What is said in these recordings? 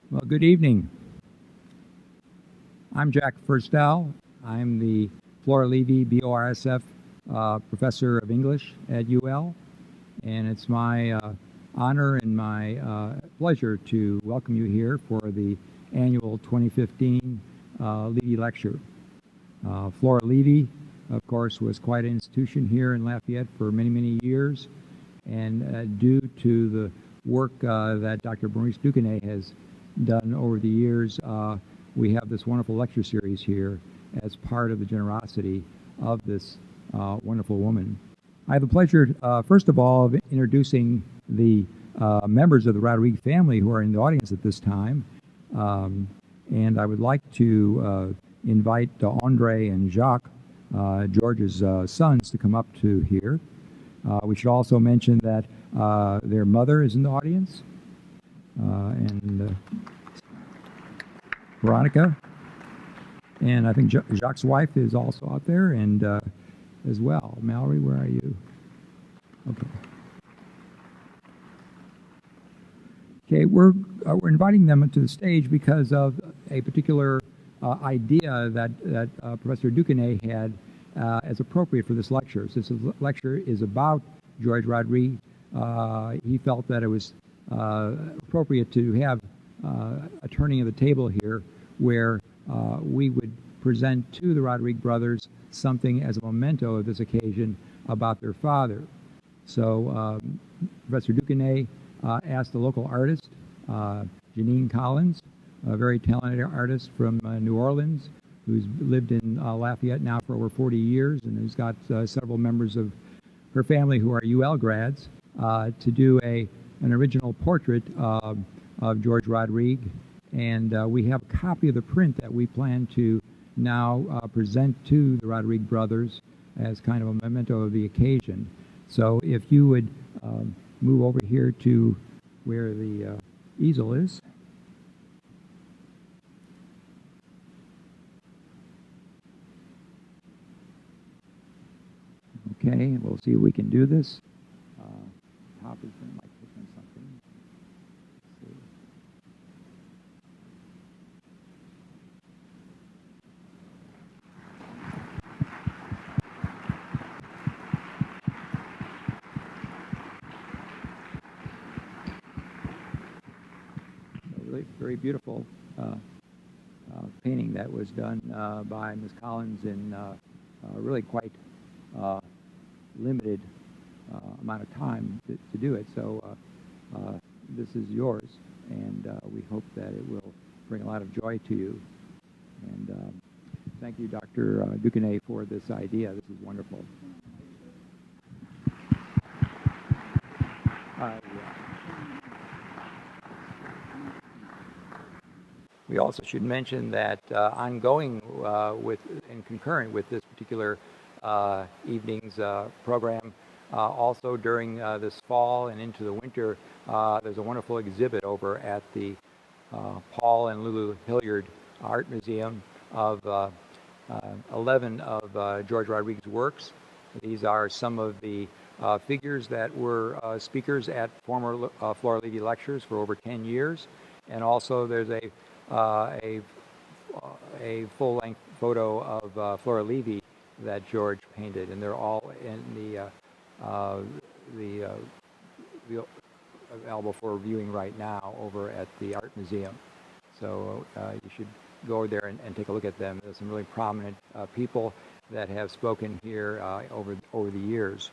Well, good evening. I'm Jack Ferstel. I'm the Flora Levy BORSF Professor of English at UL, and it's my honor and my pleasure to welcome you here for the annual 2015 Levy Lecture. Flora Levy, of course, was quite an institution here in Lafayette for many, many years, and due to the work that Dr. Maurice Duquesne has done over the years, we have this wonderful lecture series here as part of the generosity of this wonderful woman. I have the pleasure, first of all, of introducing the members of the Rodrigue family who are in the audience at this time. And I would like to invite Andre and Jacques, George's sons, to come up to here. We should also mention that their mother is in the audience, and Veronica, and I think Jacques' wife is also out there, and as well. Mallory, where are you? Okay. Okay, we're inviting them to the stage because of a particular idea that Professor Duquesne had as appropriate for this lecture. Since this lecture is about George Rodrigue, he felt that it was appropriate to have a turning of the table here where we would present to the Rodrigue brothers something as a memento of this occasion about their father. So Professor Duquesne asked a local artist, Janine Collins, a very talented artist from New Orleans, who's lived in Lafayette now for over 40 years and who's got several members of her family who are UL grads, to do an original portrait of George Rodrigue. And we have a copy of the print that we plan to now present to the Rodrigue brothers as kind of a memento of the occasion. So if you would move over here to where the easel is. Okay, we'll see if we can do this. Top is might click on something. Let's see. Really very beautiful painting that was done by Ms. Collins in really quite limited amount of time to do it. So this is yours, and we hope that it will bring a lot of joy to you. And thank you, Dr. Duquesne, for this idea. This is wonderful. Yeah. We also should mention that ongoing with and concurrent with this particular evening's program, also during this fall and into the winter, there's a wonderful exhibit over at the Paul and Lulu Hilliard Art Museum of 11 of George Rodrigue's works. These are some of the figures that were speakers at former Flora Levy Lectures for over 10 years. And also there's a full-length photo of Flora Levy that George painted, and they're all in the available for viewing right now over at the Art Museum. So you should go over there and take a look at them. There's some really prominent people that have spoken here over the years.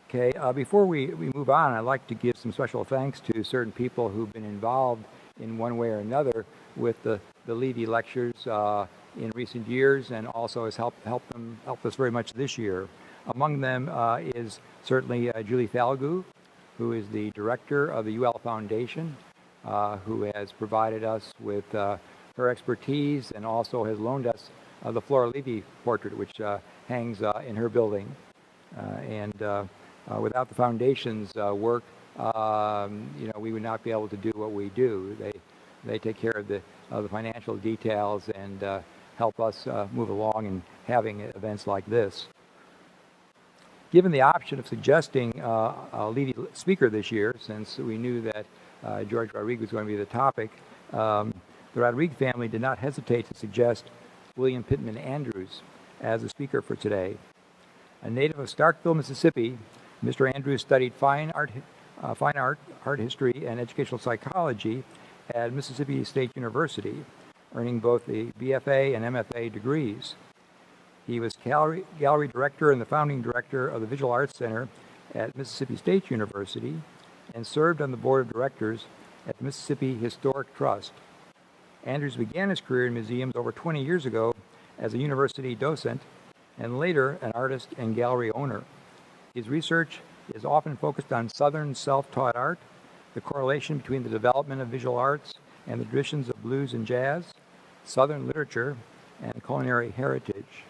Okay, before we move on, I'd like to give some special thanks to certain people who've been involved in one way or another with the Levy Lectures in recent years, and also has helped us very much this year. Among them is certainly Julie Falgout, who is the director of the UL Foundation, who has provided us with her expertise and also has loaned us the Flora Levy portrait, which hangs in her building. And without the foundation's work, we would not be able to do what we do. They take care of the financial details and help us move along in having events like this. Given the option of suggesting a Levy speaker this year, since we knew that George Rodrigue was going to be the topic, The Rodrigue family did not hesitate to suggest William Pittman Andrews as the speaker for today. A native of Starkville, Mississippi, Mr. Andrews studied fine art, art history, and educational psychology at Mississippi State University, earning both the BFA and MFA degrees. He was gallery director and the founding director of the Visual Arts Center at Mississippi State University and served on the board of directors at the Mississippi Historic Trust. Andrews began his career in museums over 20 years ago as a university docent and later an artist and gallery owner. His research is often focused on Southern self-taught art, the correlation between the development of visual arts and the traditions of blues and jazz, Southern literature, and culinary heritage.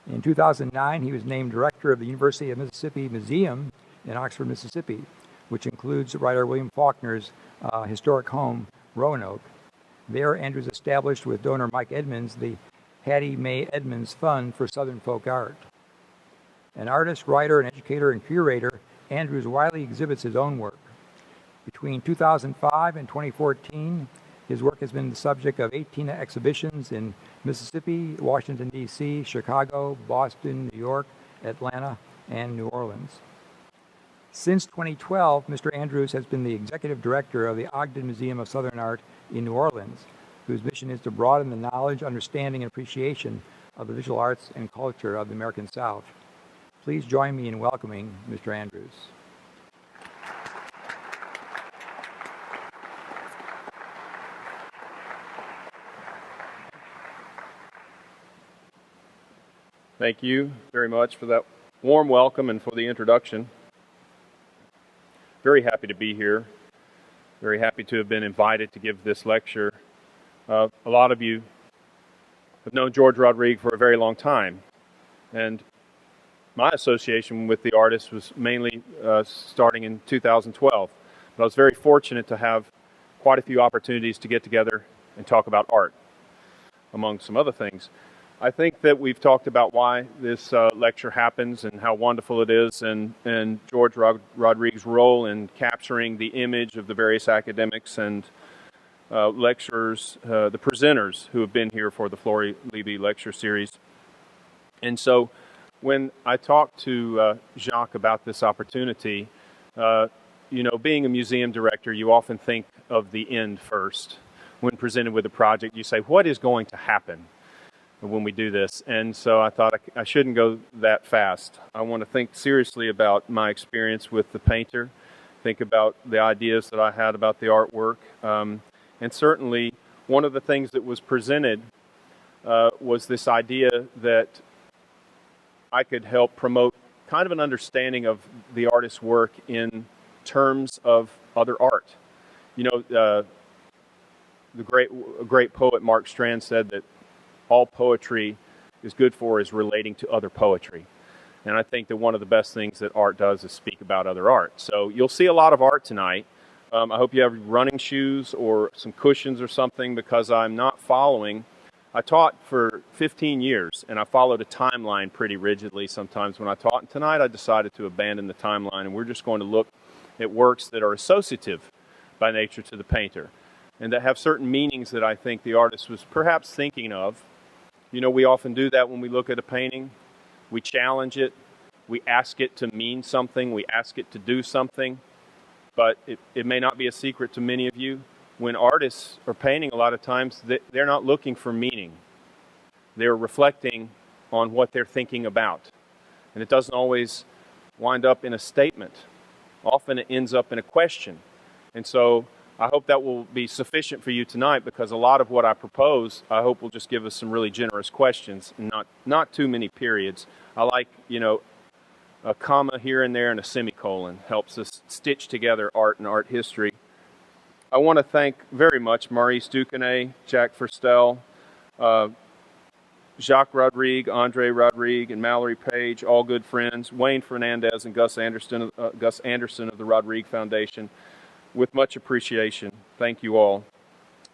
In 2009, he was named director of the University of Mississippi Museum in Oxford, Mississippi, which includes writer William Faulkner's historic home, Roanoke. There, Andrews established with donor Mike Edmonds the Hattie Mae Edmonds Fund for Southern Folk Art. An artist, writer, and educator and curator, Andrews widely exhibits his own work. Between 2005 and 2014, his work has been the subject of 18 exhibitions in Mississippi, Washington, D.C., Chicago, Boston, New York, Atlanta, and New Orleans. Since 2012, Mr. Andrews has been the executive director of the Ogden Museum of Southern Art in New Orleans, whose mission is to broaden the knowledge, understanding, and appreciation of the visual arts and culture of the American South. Please join me in welcoming Mr. Andrews. Thank you very much for that warm welcome and for the introduction. Very happy to be here. Very happy to have been invited to give this lecture. A lot of you have known George Rodrigue for a very long time, and my association with the artist was mainly starting in 2012. But I was very fortunate to have quite a few opportunities to get together and talk about art, among some other things. I think that we've talked about why this lecture happens and how wonderful it is, and George Rodrigue's role in capturing the image of the various academics and lecturers, the presenters who have been here for the Flora Levy Lecture series. And so when I talked to Jacques about this opportunity, you know, being a museum director, you often think of the end first. When presented with a project, you say, what is going to happen when we do this? And so I thought I shouldn't go that fast. I want to think seriously about my experience with the painter, think about the ideas that I had about the artwork, and certainly one of the things that was presented was this idea that I could help promote kind of an understanding of the artist's work in terms of other art. You know, the great poet Mark Strand said that all poetry is good for is relating to other poetry. And I think that one of the best things that art does is speak about other art. So you'll see a lot of art tonight. I hope you have running shoes or some cushions or something, because I'm not following. I taught for 15 years, and I followed a timeline pretty rigidly sometimes when I taught. And tonight I decided to abandon the timeline, and we're just going to look at works that are associative by nature to the painter, and that have certain meanings that I think the artist was perhaps thinking of. You know, we often do that when we look at a painting. We challenge it. We ask it to mean something. We ask it to do something. But it may not be a secret to many of you. When artists are painting, a lot of times, they're not looking for meaning. They're reflecting on what they're thinking about. And it doesn't always wind up in a statement. Often it ends up in a question. And so I hope that will be sufficient for you tonight, because a lot of what I propose, I hope will just give us some really generous questions and not too many periods. I like, you know, a comma here and there and a semicolon helps us stitch together art and art history. I want to thank very much Maurice Duquesne, Jack Ferstel, Jacques Rodrigue, Andre Rodrigue, and Mallory Page, all good friends, Wayne Fernandez and Gus Anderson of the Rodrigue Foundation. With much appreciation, thank you all.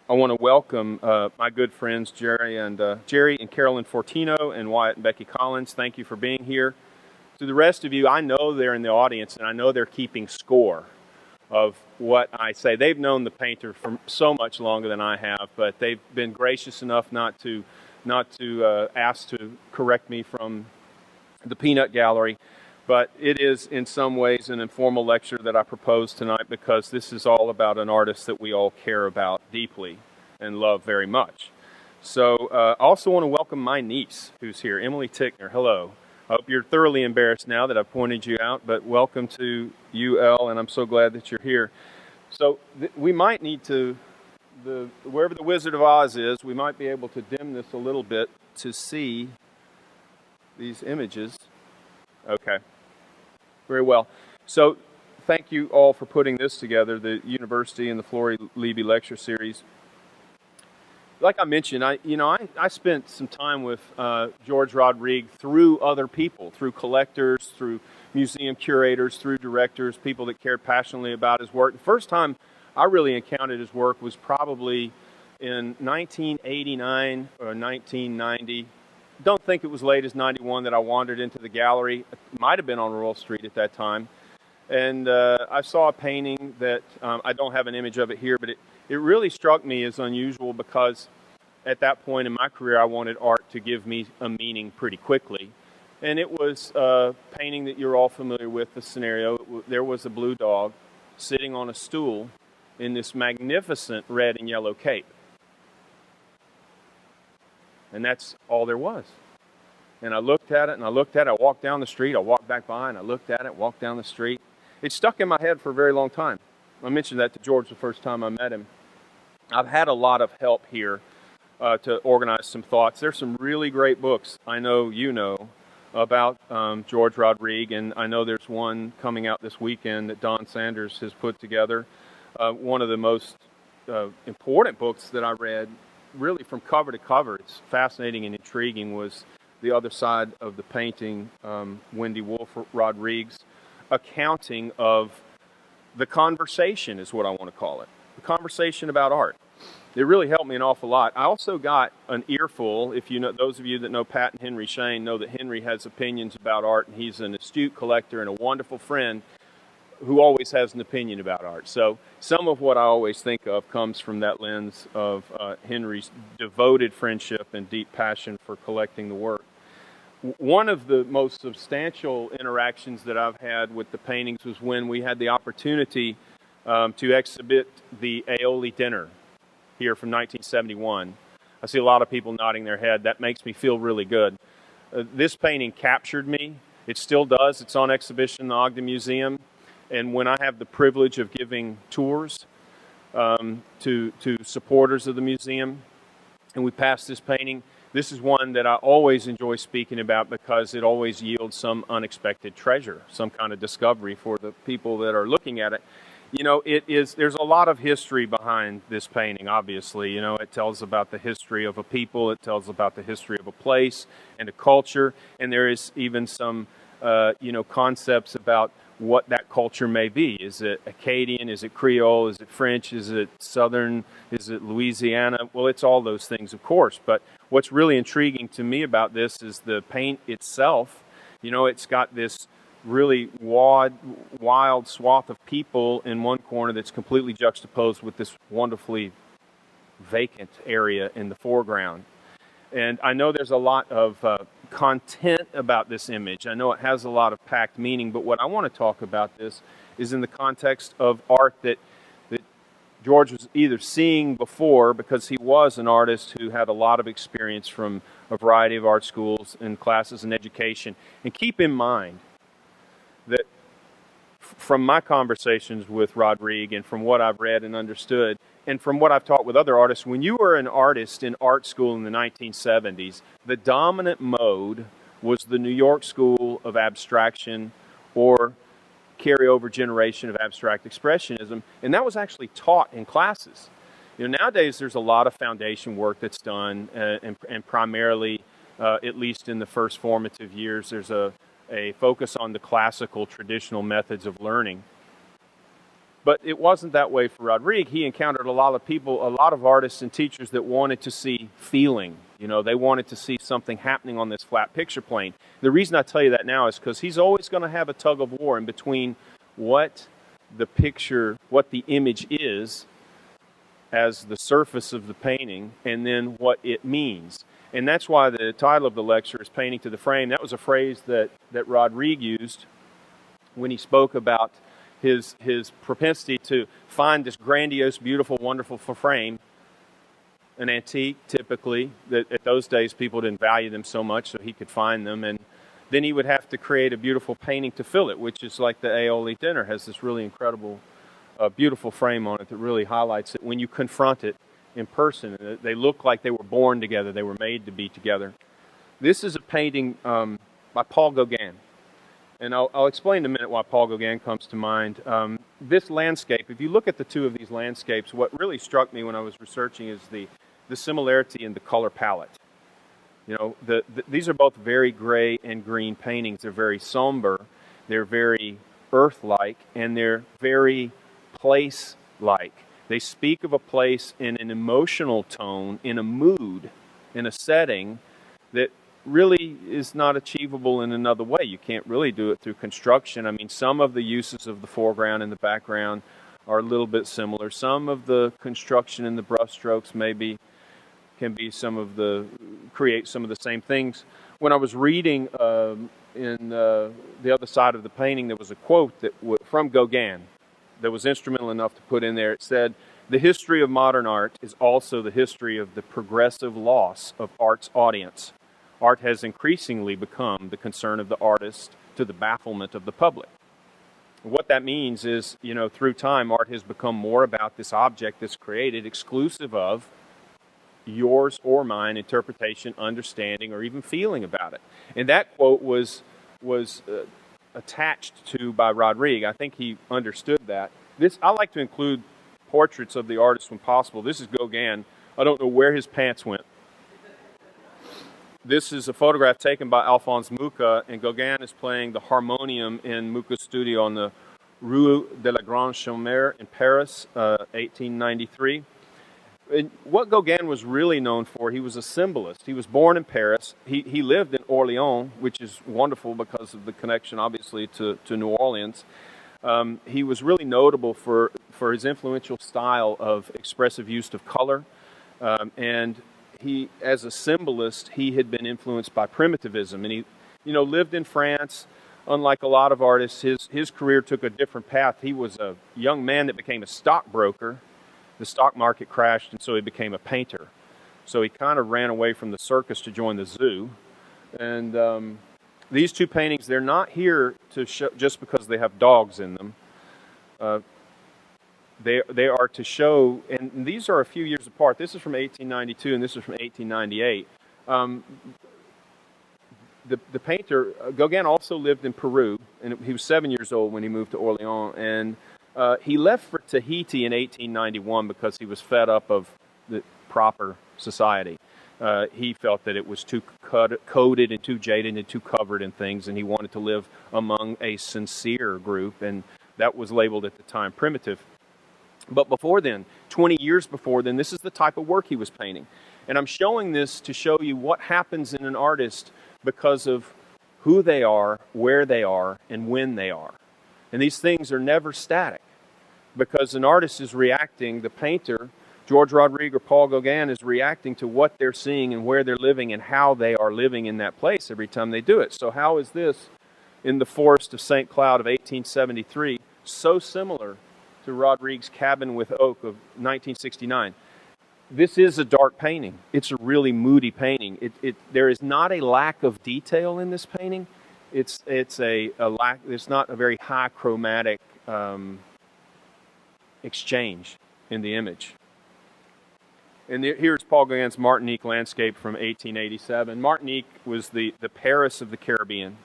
I want to welcome my good friends Jerry and Carolyn Fortino and Wyatt and Becky Collins. Thank you for being here. To the rest of you, I know they're in the audience, and I know they're keeping score of what I say. They've known the painter for so much longer than I have, but they've been gracious enough not to ask to correct me from the peanut gallery. But it is in some ways an informal lecture that I propose tonight, because this is all about an artist that we all care about deeply and love very much. So I also want to welcome my niece who's here, Emily Tickner. Hello. I hope you're thoroughly embarrassed now that I've pointed you out, but welcome to UL, and I'm so glad that you're here. So we might need to, wherever the Wizard of Oz is, we might be able to dim this a little bit to see these images. Okay. Very well. So thank you all for putting this together, the University and the Flora Levy Lecture Series. Like I mentioned, I spent some time with George Rodrigue through other people, through collectors, through museum curators, through directors, people that cared passionately about his work. The first time I really encountered his work was probably in 1989 or 1990. Don't think it was late as 91 that I wandered into the gallery. It might have been on Royal Street at that time. And I saw a painting that, I don't have an image of it here, but it really struck me as unusual, because at that point in my career I wanted art to give me a meaning pretty quickly. And it was a painting that you're all familiar with, the scenario. There was a blue dog sitting on a stool in this magnificent red and yellow cape. And that's all there was. And I looked at it, and I looked at it. I walked down the street. I walked back by, and I looked at it, walked down the street. It stuck in my head for a very long time. I mentioned that to George the first time I met him. I've had a lot of help here to organize some thoughts. There's some really great books, I know you know, about George Rodrigue, and I know there's one coming out this weekend that Don Sanders has put together. One of the most important books that I read, really from cover to cover, it's fascinating and intriguing, was The Other Side of the Painting, Wendy Wolf Rodrigue's accounting of the conversation, is what I want to call it. The conversation about art. It really helped me an awful lot. I also got an earful. If you know, those of you that know Pat and Henry Shane know that Henry has opinions about art, and he's an astute collector and a wonderful friend who always has an opinion about art. So some of what I always think of comes from that lens of Henry's devoted friendship and deep passion for collecting the work. One of the most substantial interactions that I've had with the paintings was when we had the opportunity to exhibit the aioli dinner here from 1971. I see a lot of people nodding their head. That makes me feel really good. This painting captured me. It still does. It's on exhibition in the Ogden Museum. And when I have the privilege of giving tours to supporters of the museum, and we pass this painting, this is one that I always enjoy speaking about, because it always yields some unexpected treasure, some kind of discovery for the people that are looking at it. You know, there's a lot of history behind this painting, obviously. You know, it tells about the history of a people, it tells about the history of a place and a culture, and there is even some, concepts about what that culture may be. Is it Acadian? Is it Creole? Is it French? Is it Southern? Is it Louisiana? Well, it's all those things, of course. But what's really intriguing to me about this is the paint itself. You know, it's got this really wild swath of people in one corner that's completely juxtaposed with this wonderfully vacant area in the foreground. And I know there's a lot of content about this image. I know it has a lot of packed meaning, but what I want to talk about this is in the context of art that George was either seeing before, because he was an artist who had a lot of experience from a variety of art schools and classes and education. And keep in mind that from my conversations with Rodrigue and from what I've read and understood, and from what I've taught with other artists, when you were an artist in art school in the 1970s, the dominant mode was the New York School of Abstraction or carryover generation of abstract expressionism, and that was actually taught in classes. You know, nowadays there's a lot of foundation work that's done, and primarily, at least in the first formative years, there's a focus on the classical traditional methods of learning. But it wasn't that way for Rodrigue. He encountered a lot of people, a lot of artists and teachers that wanted to see feeling. You know, they wanted to see something happening on this flat picture plane. The reason I tell you that now is because he's always going to have a tug of war in between what the picture, what the image is, as the surface of the painting, and then what it means. And that's why the title of the lecture is Painting to the Frame. That was a phrase that Rodrigue used when he spoke about his propensity to find this grandiose, beautiful, wonderful frame, an antique typically, that at those days people didn't value them so much, so he could find them, and then he would have to create a beautiful painting to fill it, which is like the Aioli dinner, has this really incredible, beautiful frame on it that really highlights it when you confront it in person. They look like they were born together, they were made to be together. This is a painting by Paul Gauguin. And I'll explain in a minute why Paul Gauguin comes to mind. This landscape, if you look at the two of these landscapes, what really struck me when I was researching is the similarity in the color palette. You know, these are both very gray and green paintings. They're very somber, they're very earth-like, and they're very place-like. They speak of a place in an emotional tone, in a mood, in a setting that really is not achievable in another way. You can't really do it through construction. I mean, some of the uses of the foreground and the background are a little bit similar. Some of the construction and the brushstrokes maybe can be create some of the same things. When I was reading in the other side of the painting, there was a quote from Gauguin that was instrumental enough to put in there. It said, "The history of modern art is also the history of the progressive loss of art's audience. Art has increasingly become the concern of the artist to the bafflement of the public." What that means is, you know, through time, art has become more about this object that's created, exclusive of yours or mine interpretation, understanding, or even feeling about it. And that quote was attached to by Rodrigue. I think he understood that. I like to include portraits of the artist when possible. This is Gauguin. I don't know where his pants went. This is a photograph taken by Alphonse Mucha, and Gauguin is playing the harmonium in Mucha's studio on the Rue de la Grande Chaumière in Paris, 1893. And what Gauguin was really known for, he was a symbolist. He was born in Paris. He lived in Orléans, which is wonderful because of the connection, obviously, to New Orleans. He was really notable for his influential style of expressive use of color, and he, as a symbolist, he had been influenced by primitivism, and he, you know, lived in France. Unlike a lot of artists, his career took a different path. He was a young man that became a stockbroker. The stock market crashed, and so he became a painter. So he kind of ran away from the circus to join the zoo. And these two paintings, they're not here to show just because they have dogs in them. They are to show, and these are a few years apart. This is from 1892 and this is from 1898. The painter, Gauguin, also lived in Peru, and he was 7 years old when he moved to Orléans, and he left for Tahiti in 1891 because he was fed up of the proper society. He felt that it was too coded and too jaded and too covered in things, and he wanted to live among a sincere group, and that was labeled at the time primitive. But before then, 20 years before then, this is the type of work he was painting. And I'm showing this to show you what happens in an artist because of who they are, where they are, and when they are. And these things are never static, because an artist is reacting, the painter, George Rodrigue or Paul Gauguin, is reacting to what they're seeing and where they're living and how they are living in that place every time they do it. So how is this in the forest of St. Cloud of 1873 so similar to Rodrigue's Cabin with Oak of 1969? This is a dark painting. It's a really moody painting. There is not a lack of detail in this painting. It's a lack. It's not a very high chromatic exchange in the image. And here's Paul Gauguin's Martinique landscape from 1887. Martinique was the Paris of the Caribbean.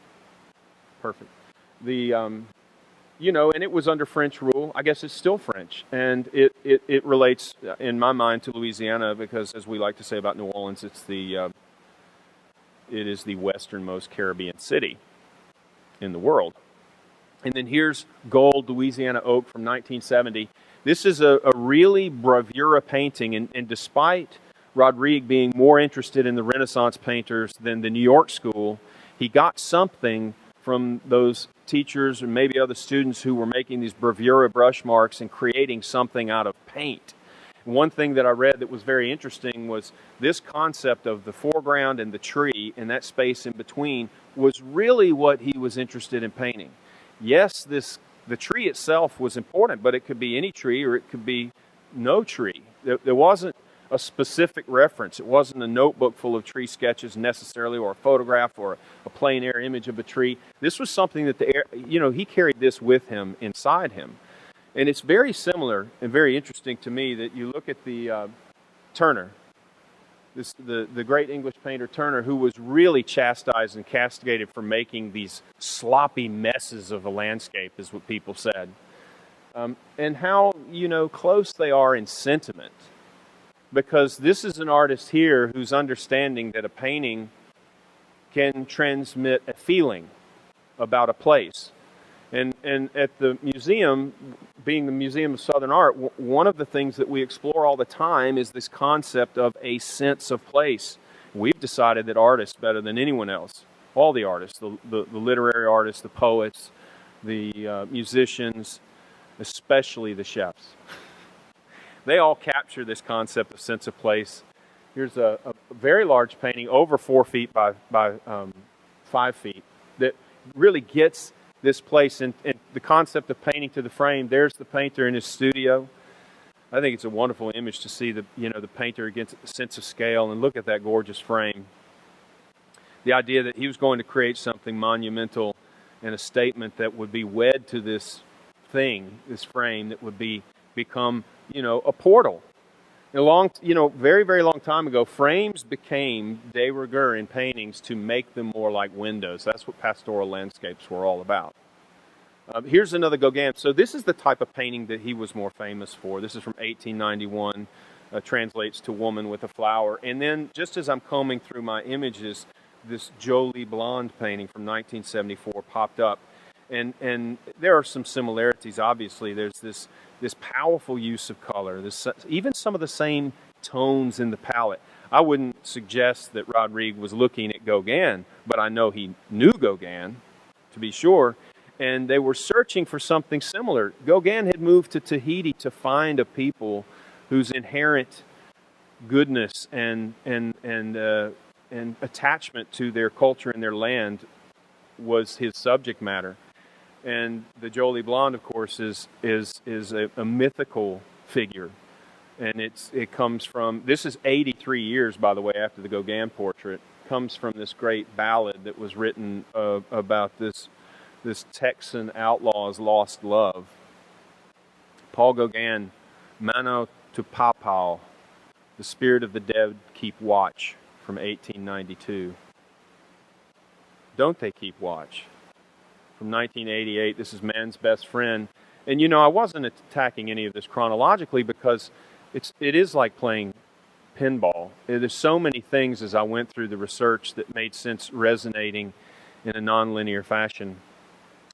Perfect. You know, and it was under French rule. I guess it's still French. And it relates, in my mind, to Louisiana because, as we like to say about New Orleans, it is the westernmost Caribbean city in the world. And then here's Gold, Louisiana Oak from 1970. This is a really bravura painting, and despite Rodrigue being more interested in the Renaissance painters than the New York school, he got something from those teachers or maybe other students who were making these bravura brush marks and creating something out of paint. One thing that I read that was very interesting was this concept of the foreground and the tree and that space in between was really what he was interested in painting. Yes, the tree itself was important, but it could be any tree or it could be no tree. There wasn't a specific reference. It wasn't a notebook full of tree sketches necessarily, or a photograph, or a plein air image of a tree. This was something that he carried this with him, inside him. And it's very similar and very interesting to me that you look at the Turner, the great English painter Turner, who was really chastised and castigated for making these sloppy messes of a landscape, is what people said. And how, close they are in sentiment. Because this is an artist here who's understanding that a painting can transmit a feeling about a place. And at the museum, being the Museum of Southern Art, one of the things that we explore all the time is this concept of a sense of place. We've decided that artists, better than anyone else, all the artists, the literary artists, the poets, the musicians, especially the chefs, they all capture this concept of sense of place. Here's a very large painting, over 4 feet by 5 feet, that really gets this place and the concept of painting to the frame. There's the painter in his studio. I think it's a wonderful image to see the painter against the sense of scale, and look at that gorgeous frame. The idea that he was going to create something monumental and a statement that would be wed to this thing, this frame, that would become a portal. Very, very long time ago, frames became de rigueur in paintings to make them more like windows. That's what pastoral landscapes were all about. Here's another Gauguin. So this is the type of painting that he was more famous for. This is from 1891, translates to Woman with a Flower. And then, just as I'm combing through my images, this Jolie Blonde painting from 1974 popped up. And there are some similarities, obviously. There's this powerful use of color, even some of the same tones in the palette. I wouldn't suggest that Rodrigue was looking at Gauguin, but I know he knew Gauguin, to be sure, and they were searching for something similar. Gauguin had moved to Tahiti to find a people whose inherent goodness and attachment to their culture and their land was his subject matter. And the Jolie Blonde, of course, is a mythical figure, and it comes from, this is 83 years, by the way, after the Gauguin portrait. Comes from this great ballad that was written about this Texan outlaw's lost love. Paul Gauguin, Mano to Papau, the spirit of the dead keep watch, from 1892. Don't they keep watch? From 1988, this is Man's Best Friend. And I wasn't attacking any of this chronologically because it is like playing pinball. There's so many things as I went through the research that made sense resonating in a nonlinear fashion.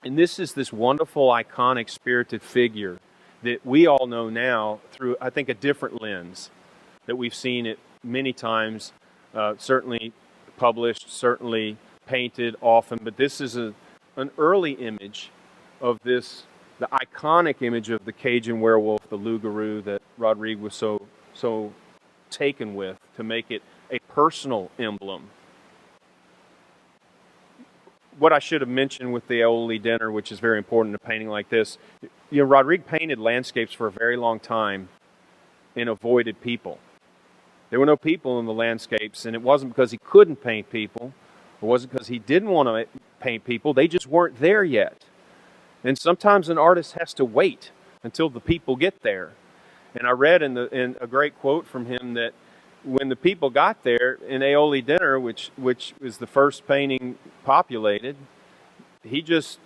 And this is this wonderful, iconic, spirited figure that we all know now through, I think, a different lens, that we've seen it many times, certainly published, certainly painted often, but this is an early image of this, the iconic image of the Cajun werewolf, the loup-garou, that Rodrigue was so taken with to make it a personal emblem. What I should have mentioned with the aioli dinner, which is very important in a painting like this, Rodrigue painted landscapes for a very long time and avoided people. There were no people in the landscapes, and it wasn't because he couldn't paint people. It wasn't because he didn't want to paint people. They just weren't there yet. And sometimes an artist has to wait until the people get there. And I read in a great quote from him that when the people got there in Aioli Dinner, which is the first painting populated, the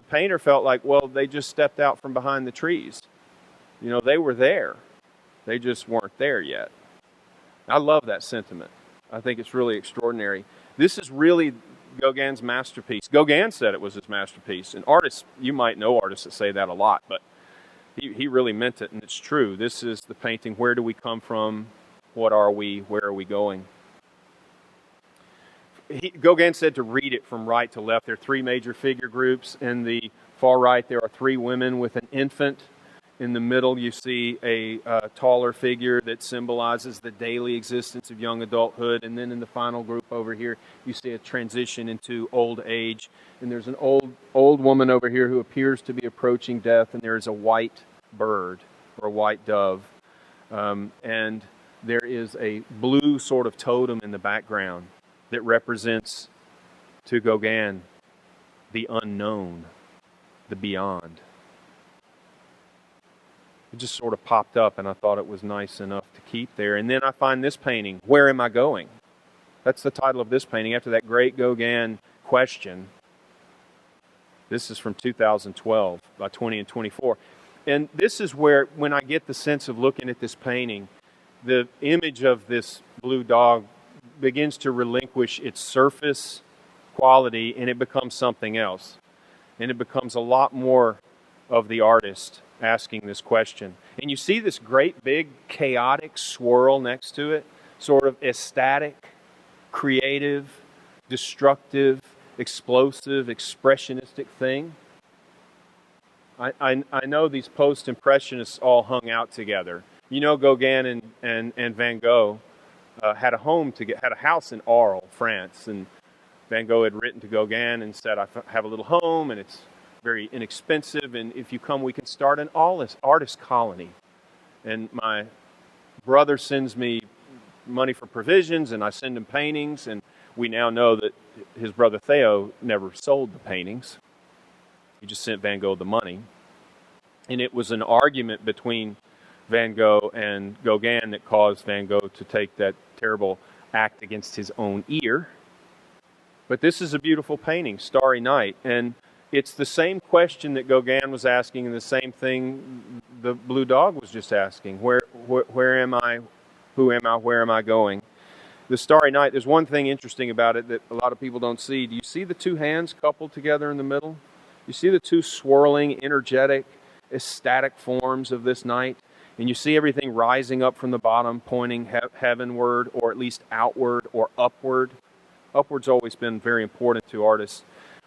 painter felt like, well, they just stepped out from behind the trees. They were there. They just weren't there yet. I love that sentiment. I think it's really extraordinary. This is really Gauguin's masterpiece. Gauguin said it was his masterpiece. And artists, you might know artists that say that a lot, but he really meant it, and it's true. This is the painting. Where do we come from? What are we? Where are we going? Gauguin said to read it from right to left. There are three major figure groups. In the far right, there are three women with an infant. In the middle, you see a taller figure that symbolizes the daily existence of young adulthood. And then in the final group over here, you see a transition into old age. And there's an old woman over here who appears to be approaching death. And there is a white bird or a white dove. And there is a blue sort of totem in the background that represents, to Gauguin, the unknown, the beyond. It just sort of popped up, and I thought it was nice enough to keep there. And then I find this painting, Where Am I Going? That's the title of this painting, after that great Gauguin question. This is from 2012, by 20 and 24. And this is where, when I get the sense of looking at this painting, the image of this blue dog begins to relinquish its surface quality, and it becomes something else. And it becomes a lot more of the artist asking this question. And you see this great big chaotic swirl next to it, sort of ecstatic, creative, destructive, explosive, expressionistic thing. I know these post-impressionists all hung out together. You know, Gauguin and Van Gogh had a house in Arles, France, and Van Gogh had written to Gauguin and said, I have a little home, and it's very inexpensive, and if you come, we can start an artist colony. And my brother sends me money for provisions, and I send him paintings, and we now know that his brother Theo never sold the paintings. He just sent Van Gogh the money. And it was an argument between Van Gogh and Gauguin that caused Van Gogh to take that terrible act against his own ear. But this is a beautiful painting, Starry Night, and it's the same question that Gauguin was asking, and the same thing the blue dog was just asking. Where am I? Who am I? Where am I going? The Starry Night, there's one thing interesting about it that a lot of people don't see. Do you see the two hands coupled together in the middle? You see the two swirling, energetic, ecstatic forms of this night? And you see everything rising up from the bottom, pointing heavenward, or at least outward or upward. Upward's always been very important to artists.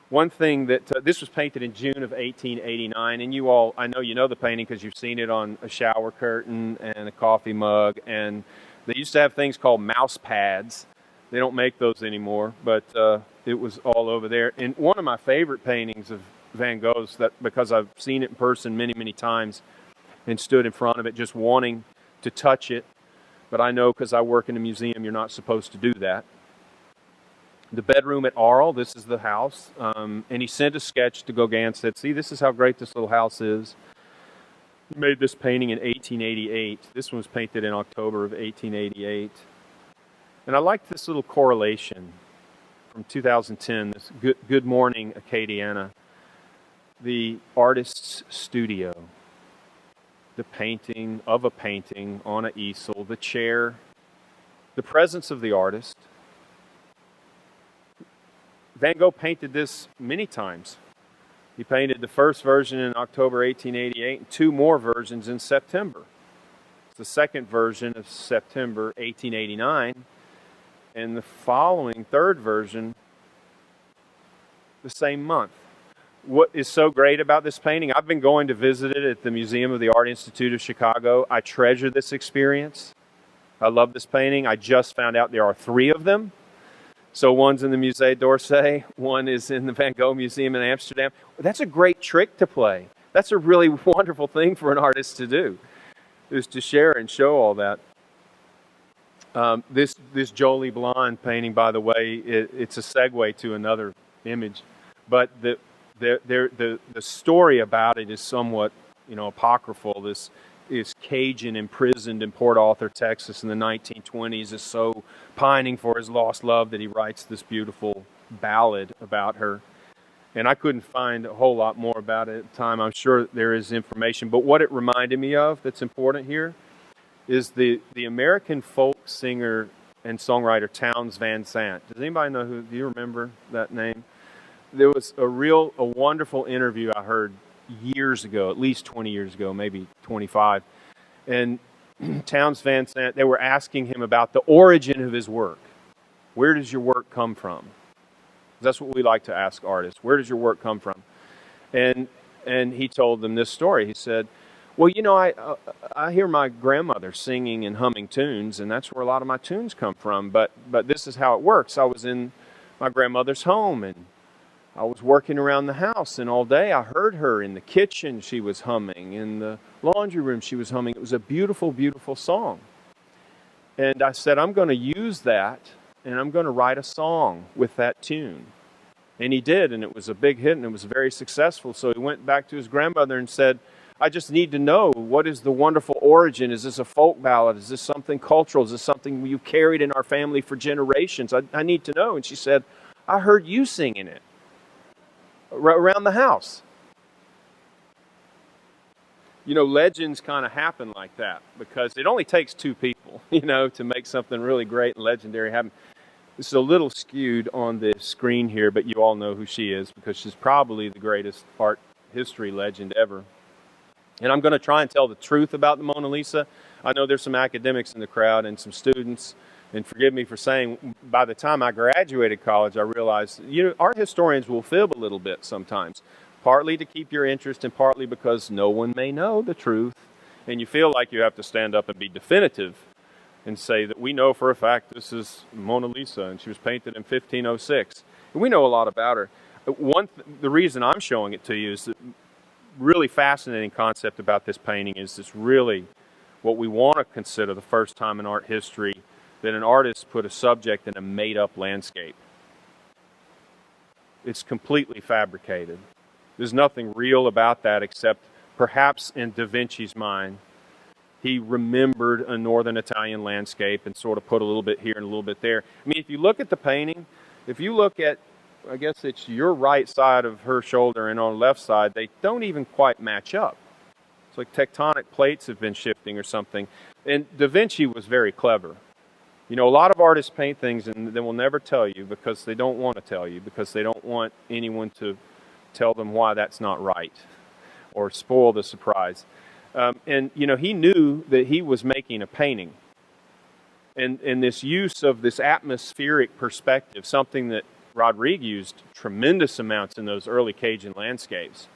One thing that, this was painted in June of 1889, and you all, I know you know the painting because you've seen it on a shower curtain and a coffee mug, and they used to have things called mouse pads. They don't make those anymore, but it was all over there. And one of my favorite paintings of Van Gogh's, that because I've seen it in person many, many times and stood in front of it just wanting to touch it, but I know because I work in a museum you're not supposed to do that. The bedroom at Arles, this is the house, and he sent a sketch to Gauguin, said, see, this is how great this little house is. He made this painting in 1888. This one was painted in October of 1888. And I like this little correlation from 2010, this Good Morning Acadiana, the artist's studio, the painting of a painting on an easel, the chair, the presence of the artist. Van Gogh painted this many times. He painted the first version in October 1888 and two more versions in September. It's the second version of September 1889, and the following third version the same month. What is so great about this painting, I've been going to visit it at the Museum of the Art Institute of Chicago. I treasure this experience. I love this painting. I just found out there are three of them. So one's in the Musée d'Orsay, one is in the Van Gogh Museum in Amsterdam. That's a great trick to play. That's a really wonderful thing for an artist to do, is to share and show all that. This Jolie Blonde painting, by the way, it's a segue to another image, but the story about it is somewhat, apocryphal. This Cajun imprisoned in Port Arthur, Texas in the 1920s is so pining for his lost love that he writes this beautiful ballad about her. And I couldn't find a whole lot more about it at the time. I'm sure there is information. But what it reminded me of that's important here is the American folk singer and songwriter Townes Van Sant. Does anybody know do you remember that name? There was a wonderful interview I heard years ago, at least 20 years ago, maybe 25. And Townes Van Sant, they were asking him about the origin of his work. Where does your work come from? That's what we like to ask artists. Where does your work come from? And he told them this story. He said, well, you know, I hear my grandmother singing and humming tunes, and that's where a lot of my tunes come from. But this is how it works. I was in my grandmother's home, and I was working around the house, and all day I heard her in the kitchen. She was humming. In the laundry room, she was humming. It was a beautiful, beautiful song. And I said, I'm going to use that, and I'm going to write a song with that tune. And he did, and it was a big hit, and it was very successful. So he went back to his grandmother and said, I just need to know, what is the wonderful origin? Is this a folk ballad? Is this something cultural? Is this something you carried in our family for generations? I need to know. And she said, I heard you singing it around the house. You know, legends kind of happen like that because it only takes two people, you know, to make something really great and legendary happen. This is a little skewed on the screen here, but you all know who she is because she's probably the greatest art history legend ever. And I'm going to try and tell the truth about the Mona Lisa. I know there's some academics in the crowd and some students, and forgive me for saying, by the time I graduated college, I realized, you know, art historians will fib a little bit sometimes, partly to keep your interest and partly because no one may know the truth, and you feel like you have to stand up and be definitive and say that we know for a fact this is Mona Lisa, and she was painted in 1506. And we know a lot about her. The reason I'm showing it to you is that really fascinating concept about this painting is this really what we want to consider the first time in art history that an artist put a subject in a made-up landscape. It's completely fabricated. There's nothing real about that except perhaps in Da Vinci's mind, he remembered a northern Italian landscape and sort of put a little bit here and a little bit there. I mean, if you look at the painting, if you look at, I guess it's your right side of her shoulder and on the left side, they don't even quite match up. It's like tectonic plates have been shifting or something. And Da Vinci was very clever. You know, a lot of artists paint things and they will never tell you because they don't want to tell you, because they don't want anyone to tell them why that's not right or spoil the surprise. And, you know, he knew that he was making a painting. And this use of this atmospheric perspective, something that Rodrigue used tremendous amounts in those early Cajun landscapes.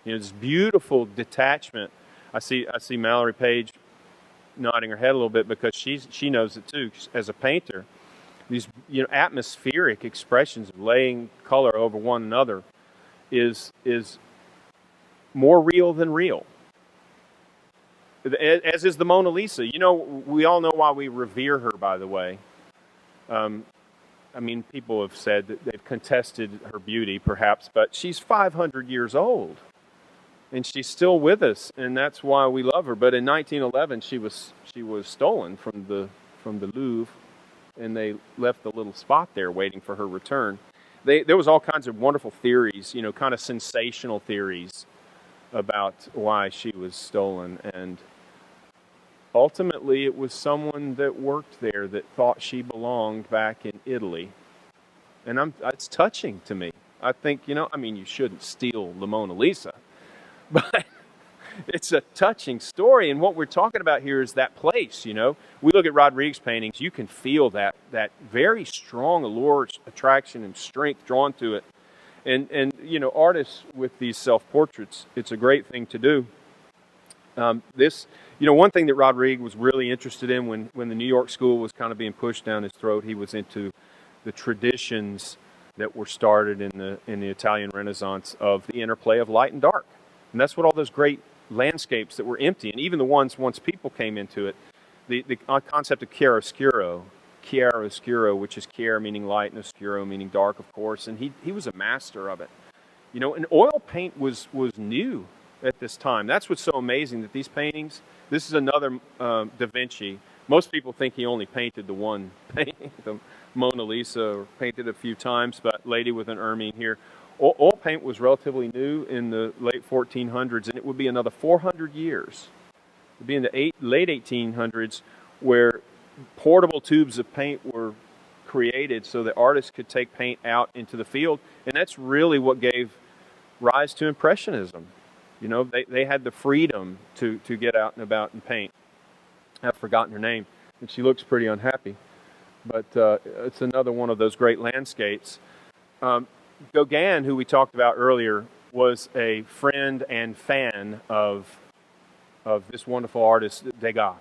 You know, this beautiful detachment. I see Mallory Page nodding her head a little bit because she knows it too as a painter. These, you know, atmospheric expressions of laying color over one another is more real than real. As is the Mona Lisa. You know, we all know why we revere her, by the way. I mean, people have said that they've contested her beauty, perhaps, but she's 500 years old, and she's still with us, and that's why we love her. But in 1911, she was stolen from the Louvre, and they left a little spot there waiting for her return. There was all kinds of wonderful theories, you know, kind of sensational theories about why she was stolen, and ultimately it was someone that worked there that thought she belonged back in Italy. And it's touching to me. I think, you know, I mean, you shouldn't steal the Mona Lisa, but it's a touching story. And what we're talking about here is that place, you know. We look at Rodrigue's paintings, you can feel that very strong allure, attraction, and strength drawn to it. And you know, artists with these self-portraits, it's a great thing to do. You know, one thing that Rodrigue was really interested in when the New York school was kind of being pushed down his throat, he was into the traditions that were started in the Italian Renaissance of the interplay of light and dark. And that's what all those great landscapes that were empty, and even the ones once people came into it, the concept of chiaroscuro, which is chiar meaning light and oscuro meaning dark, of course, and he was a master of it. You know, and oil paint was new at this time. That's what's so amazing, that these paintings, this is another Da Vinci. Most people think he only painted the one painting, the Mona Lisa, or painted a few times, but Lady with an Ermine here. Oil paint was relatively new in the late 1400s, and it would be another 400 years. It would be in the late 1800s where portable tubes of paint were created so that artists could take paint out into the field, and that's really what gave rise to Impressionism. You know, they had the freedom to get out and about and paint. I've forgotten her name, and she looks pretty unhappy. but it's another one of those great landscapes. Gauguin, who we talked about earlier, was a friend and fan of this wonderful artist, Degas.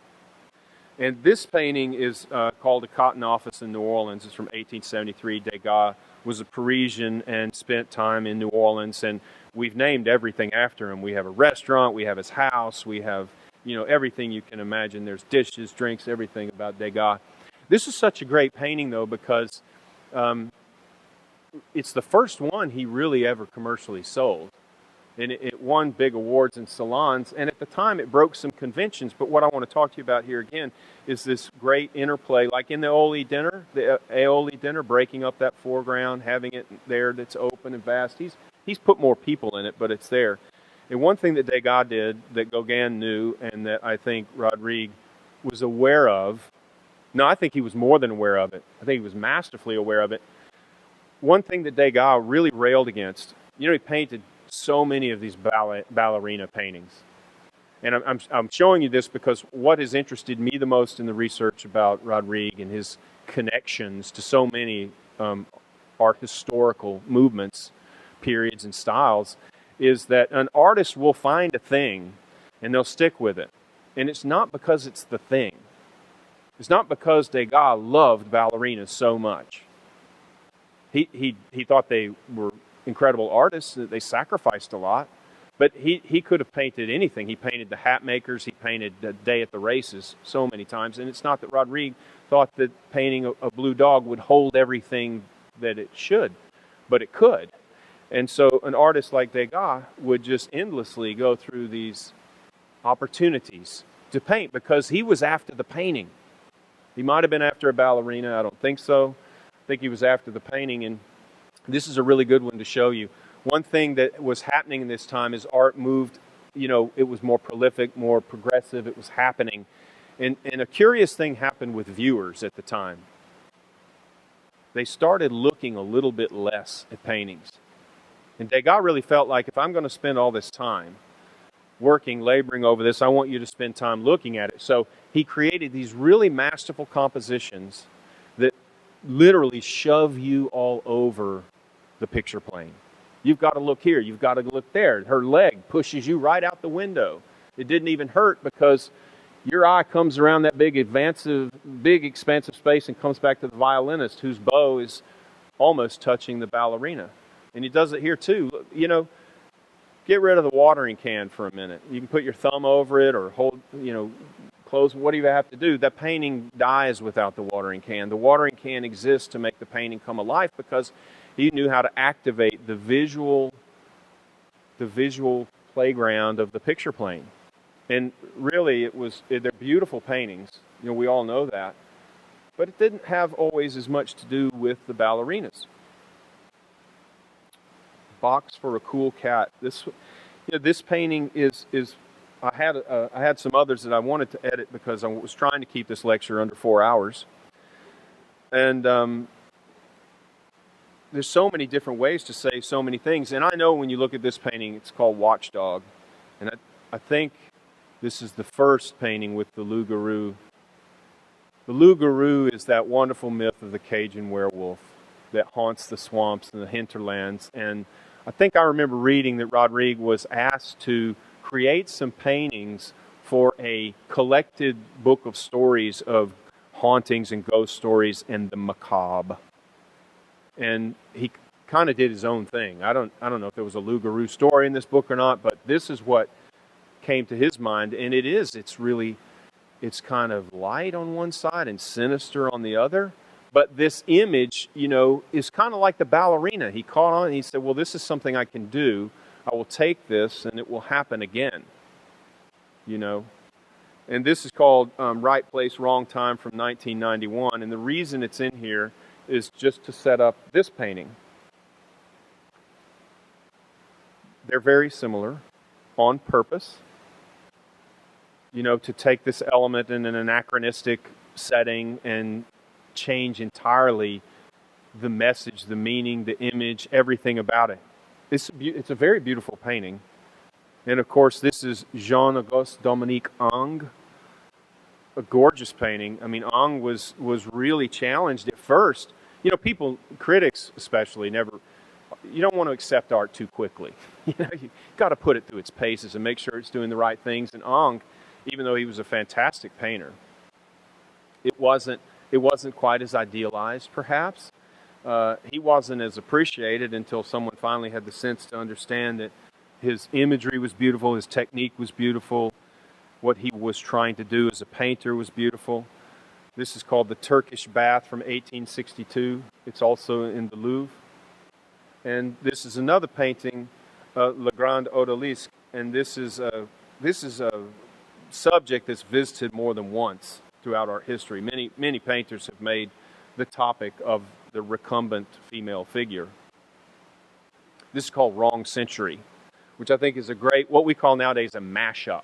And this painting is called The Cotton Office in New Orleans. It's from 1873. Degas was a Parisian and spent time in New Orleans, and we've named everything after him. We have a restaurant, we have his house, we have, everything you can imagine. There's dishes, drinks, everything about Degas. This is such a great painting, though, because it's the first one he really ever commercially sold. And it won big awards in salons, and at the time it broke some conventions. But what I want to talk to you about here again is this great interplay, like in the Aioli dinner, breaking up that foreground, having it there that's open and vast. He's put more people in it, but it's there. And one thing that Degas did that Gauguin knew, and that I think Rodrigue was aware of, no, I think he was more than aware of it. I think he was masterfully aware of it. One thing that Degas really railed against, he painted so many of these ballerina paintings. And I'm showing you this because what has interested me the most in the research about Rodrigue and his connections to so many art historical movements, periods, and styles is that an artist will find a thing and they'll stick with it. And it's not because it's the thing. It's not because Degas loved ballerinas so much. He thought they were incredible artists, that they sacrificed a lot, but he could have painted anything. He painted the hat makers, he painted the Day at the Races so many times, and it's not that Rodrigue thought that painting a blue dog would hold everything that it should, but it could. And so an artist like Degas would just endlessly go through these opportunities to paint because he was after the painting. He might have been after a ballerina, I don't think so. I think he was after the painting, and this is a really good one to show you. One thing that was happening in this time is art moved, it was more prolific, more progressive, it was happening. And a curious thing happened with viewers at the time. They started looking a little bit less at paintings. And Degas really felt like, if I'm going to spend all this time working, laboring over this, I want you to spend time looking at it. So he created these really masterful compositions that literally shove you all over the picture plane. You've got to look here, you've got to look there. Her leg pushes you right out the window. It didn't even hurt because your eye comes around that big expansive space and comes back to the violinist whose bow is almost touching the ballerina. And he does it here too. Get rid of the watering can for a minute. You can put your thumb over it or hold, close, what do you have to do? That painting dies without the watering can. The watering can exists to make the painting come alive because he knew how to activate the visual playground of the picture plane. And really, they're beautiful paintings. We all know that. But it didn't have always as much to do with the ballerinas. Box for a Cool Cat. This painting is I had some others that I wanted to edit because I was trying to keep this lecture under 4 hours. And there's so many different ways to say so many things. And I know when you look at this painting, it's called Watchdog. And I think this is the first painting with the loup-garou. The loup-garou is that wonderful myth of the Cajun werewolf that haunts the swamps and the hinterlands. And I think I remember reading that Rodrigue was asked to create some paintings for a collected book of stories of hauntings and ghost stories and the macabre. And he kind of did his own thing. I don't know if there was a loup-garou story in this book or not, but this is what came to his mind. And it's kind of light on one side and sinister on the other. But this image, is kind of like the ballerina. He caught on and he said, well, this is something I can do. I will take this and it will happen again. And this is called Right Place, Wrong Time from 1991. And the reason it's in here is just to set up this painting. They're very similar on purpose. To take this element in an anachronistic setting and change entirely the message, the meaning, the image, everything about it. It's a very beautiful painting. And of course, this is Jean-Auguste Dominique Ang. a gorgeous painting. I mean, Ong was really challenged at first. You know, people, critics especially, you don't want to accept art too quickly. You know, you got to put it through its paces and make sure it's doing the right things. And Ong, even though he was a fantastic painter, it wasn't quite as idealized, perhaps. He wasn't as appreciated until someone finally had the sense to understand that his imagery was beautiful, his technique was beautiful, what he was trying to do as a painter was beautiful. This is called the Turkish Bath from 1862. It's also in the Louvre. And this is another painting, Le Grand Odalisque, and this is a subject that's visited more than once throughout art history. Many painters have made the topic of the recumbent female figure. This is called Wrong Century, which I think is what we call nowadays a mashup,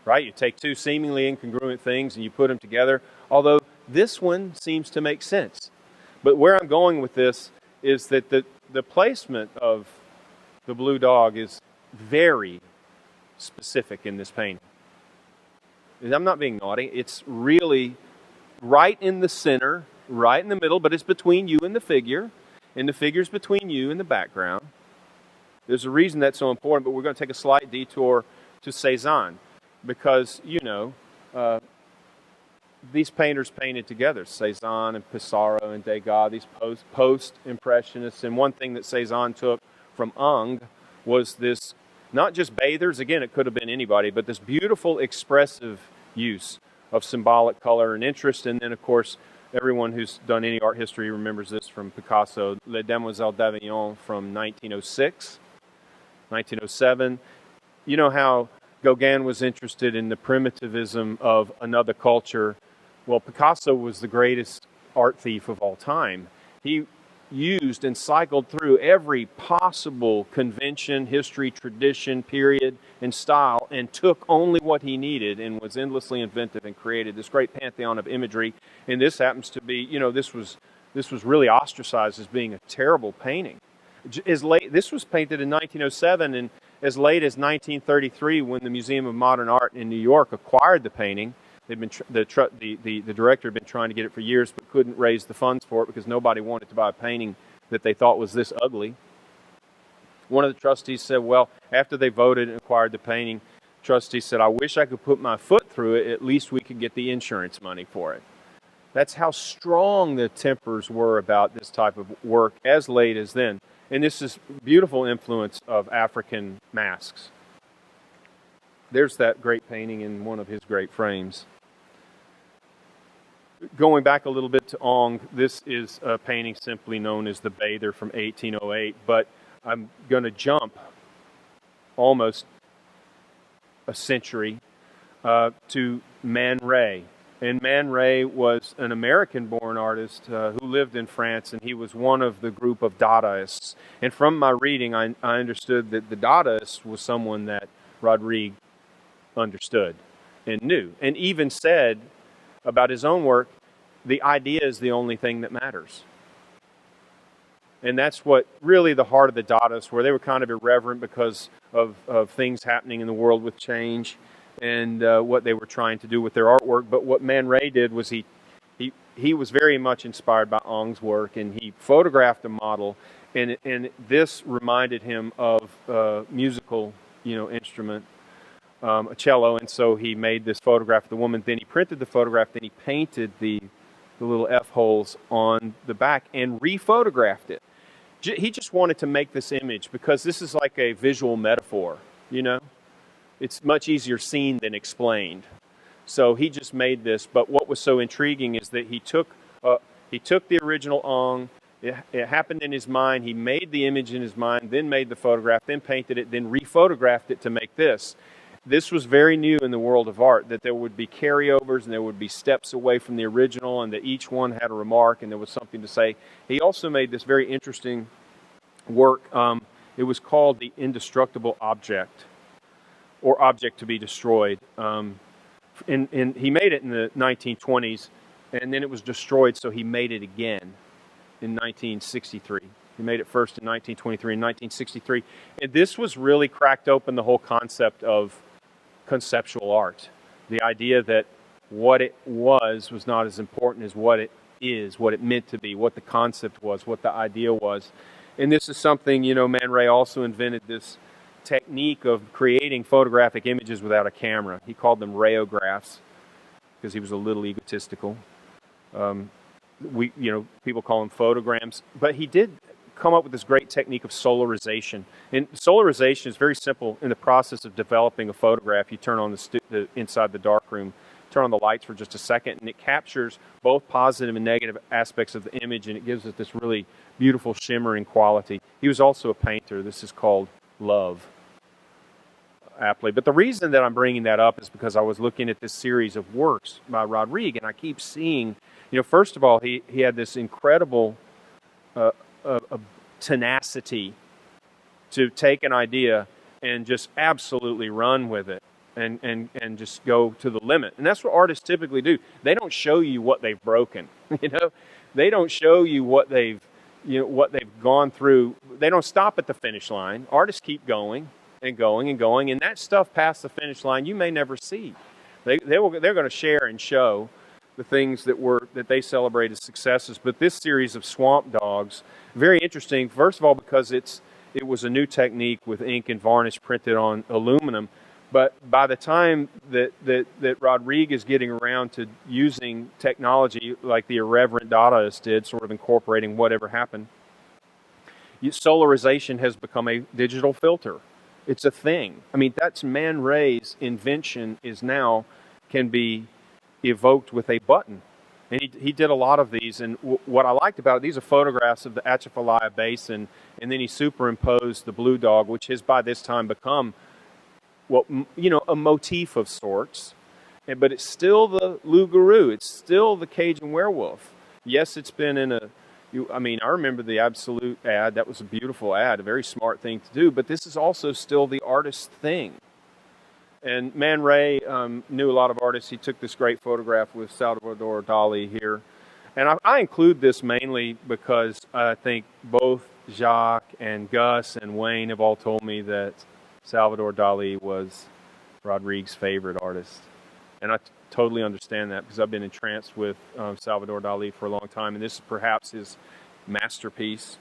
right? You take two seemingly incongruent things and you put them together, although this one seems to make sense. But where I'm going with this is that the placement of the blue dog is very specific in this painting. I'm not being naughty. It's really right in the center, right in the middle, but it's between you and the figure's between you and the background. There's a reason that's so important, but we're going to take a slight detour to Cézanne, because, you know, these painters painted together, Cézanne and Pissarro and Degas, these post-impressionists, and one thing that Cézanne took from Ong was this, not just bathers, again, it could have been anybody, but this beautiful expressive use of symbolic color and interest. And then, of course, everyone who's done any art history remembers this from Picasso, Les Demoiselles d'Avignon from 1906, 1907. You know how Gauguin was interested in the primitivism of another culture. Well, Picasso was the greatest art thief of all time. He used and cycled through every possible convention, history, tradition, period, and style, and took only what he needed and was endlessly inventive and created this great pantheon of imagery. And this happens to be, you know, this was really ostracized as being a terrible painting. This was painted in 1907, and as late as 1933, when the Museum of Modern Art in New York acquired the painting, the director had been trying to get it for years, but couldn't raise the funds for it because nobody wanted to buy a painting that they thought was this ugly. One of the trustees said, well, after they voted and acquired the painting, trustee said, I wish I could put my foot through it. At least we could get the insurance money for it. That's how strong the tempers were about this type of work as late as then. And this is beautiful influence of African masks. There's that great painting in one of his great frames. Going back a little bit to Ong, this is a painting simply known as The Bather from 1808, but I'm going to jump almost a century to Man Ray. And Man Ray was an American-born artist who lived in France, and he was one of the group of Dadaists. And from my reading, I understood that the Dadaist was someone that Rodrigue understood and knew, and even said about his own work, the idea is the only thing that matters. And that's what really the heart of the Dadaists were. They were kind of irreverent because of things happening in the world with change and what they were trying to do with their artwork. But what Man Ray did was he was very much inspired by Ong's work, and he photographed a model, and this reminded him of a musical, instrument, a cello, and so he made this photograph of the woman. Then he printed the photograph, then he painted the little F holes on the back and rephotographed it. He just wanted to make this image because this is like a visual metaphor, It's much easier seen than explained. So he just made this, but what was so intriguing is that he took the original Ong, it happened in his mind, he made the image in his mind, then made the photograph, then painted it, then rephotographed it to make this. This was very new in the world of art, that there would be carryovers and there would be steps away from the original, and that each one had a remark and there was something to say. He also made this very interesting work. It was called The Indestructible Object, or Object to be Destroyed. And he made it in the 1920s, and then it was destroyed, so he made it again in 1963. He made it first in 1923 and 1963. And this was really cracked open the whole concept of conceptual art. The idea that what it was not as important as what it is, what it meant to be, what the concept was, what the idea was. And this is something, Man Ray also invented this technique of creating photographic images without a camera. He called them rayographs because he was a little egotistical. People call them photograms, but he did come up with this great technique of solarization. And solarization is very simple. In the process of developing a photograph, you turn on the inside the darkroom, turn on the lights for just a second, and it captures both positive and negative aspects of the image, and it gives it this really beautiful shimmering quality. He was also a painter. This is called love, aptly. But the reason that I'm bringing that up is because I was looking at this series of works by Rodrigue, and I keep seeing, first of all, he had this incredible tenacity to take an idea and just absolutely run with it and just go to the limit. And that's what artists typically do. They don't show you what they've broken. They don't show you what they've gone through. They don't stop at the finish line. Artists keep going and going and going, and that stuff past the finish line you may never see. They're going to share and show the things that they celebrate as successes. But this series of swamp dogs, very interesting. First of all, because it was a new technique with ink and varnish printed on aluminum. But by the time that Rodrigue is getting around to using technology like the irreverent Dadaists did, sort of incorporating whatever happened, solarization has become a digital filter. It's a thing. I mean, that's Man Ray's invention can be evoked with a button. And he did a lot of these, and what I liked about it, these are photographs of the Atchafalaya Basin, and then he superimposed the blue dog, which has by this time become a motif of sorts, but it's still the loup-garou, it's still the Cajun werewolf. Yes, it's been in I remember the Absolute ad. That was a beautiful ad, a very smart thing to do, but this is also still the artist's thing. And Man Ray knew a lot of artists. He took this great photograph with Salvador Dali here. And I include this mainly because I think both Jacques and Gus and Wayne have all told me that Salvador Dali was Rodrigue's favorite artist. And I totally understand that because I've been entranced with Salvador Dali for a long time. And this is perhaps his masterpiece,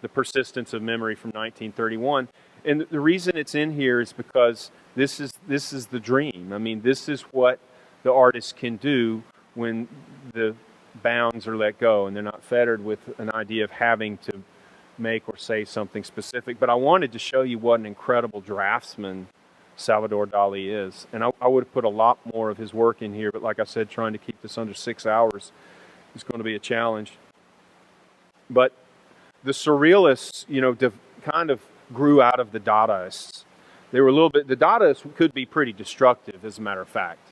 The Persistence of Memory from 1931. And the reason it's in here is because this is the dream. I mean, this is what the artist can do when the bounds are let go and they're not fettered with an idea of having to make or say something specific. But I wanted to show you what an incredible draftsman Salvador Dali is. And I would have put a lot more of his work in here, but like I said, trying to keep this under 6 hours is going to be a challenge. But the surrealists, kind of grew out of the Dadaists. They were the Dadaists could be pretty destructive, as a matter of fact.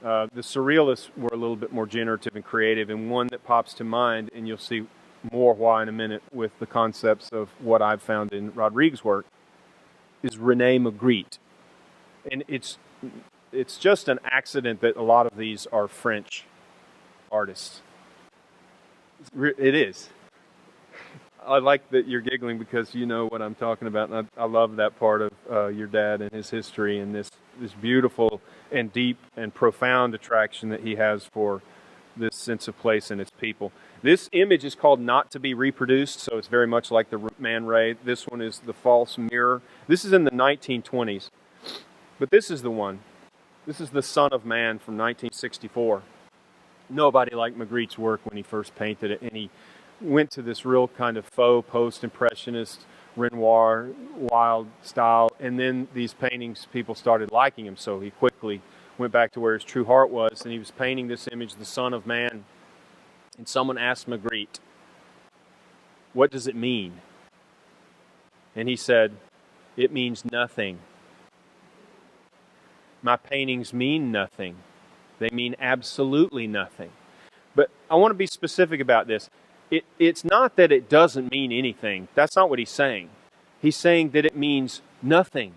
The surrealists were a little bit more generative and creative, and one that pops to mind, and you'll see more why in a minute with the concepts of what I've found in Rodrigue's work, is René Magritte. And it's just an accident that a lot of these are French artists. It is. I like that you're giggling because you know what I'm talking about, and I love that part of your dad and his history and this beautiful and deep and profound attraction that he has for this sense of place and its people. This image is called Not to be Reproduced, so it's very much like the Man Ray. This one is The False Mirror. This is in the 1920s, but this is the one. This is The Son of Man from 1964. Nobody liked Magritte's work when he first painted it, and he went to this real kind of faux post-impressionist Renoir wild style, and then these paintings, people started liking him, so he quickly went back to where his true heart was, and he was painting this image, the Son of Man, and someone asked Magritte, what does it mean? And he said, it means nothing. My paintings mean nothing. They mean absolutely nothing. But I want to be specific about this. It's not that it doesn't mean anything. That's not what he's saying. He's saying that it means nothing.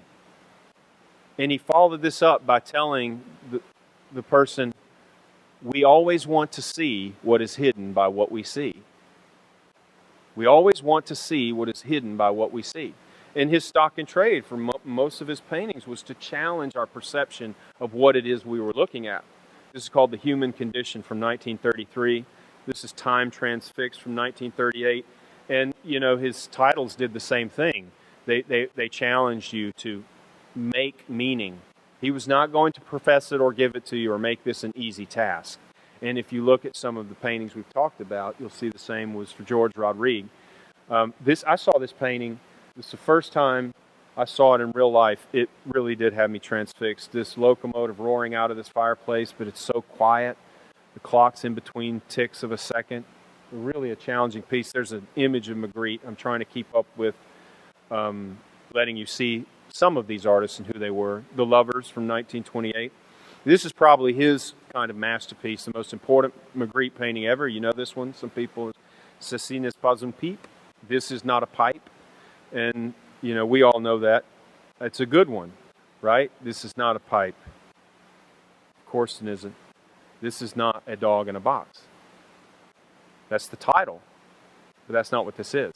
And he followed this up by telling the person, we always want to see what is hidden by what we see. We always want to see what is hidden by what we see. And his stock in trade for most of his paintings was to challenge our perception of what it is we were looking at. This is called The Human Condition from 1933. This is Time Transfixed from 1938. And, you know, his titles did the same thing. They challenged you to make meaning. He was not going to profess it or give it to you or make this an easy task. And if you look at some of the paintings we've talked about, you'll see the same was for George Rodrigue. I saw this painting. This is the first time I saw it in real life. It really did have me transfixed. This locomotive roaring out of this fireplace, but it's so quiet. The clock's in between ticks of a second. Really a challenging piece. There's an image of Magritte. I'm trying to keep up with letting you see some of these artists and who they were. The Lovers from 1928. This is probably his kind of masterpiece, the most important Magritte painting ever. You know this one. Some people, Ceci n'est pas une pipe. This is not a pipe. And, you know, we all know that. It's a good one, right? This is not a pipe. Of course it isn't. This is not a dog in a box. That's the title, but that's not what this is.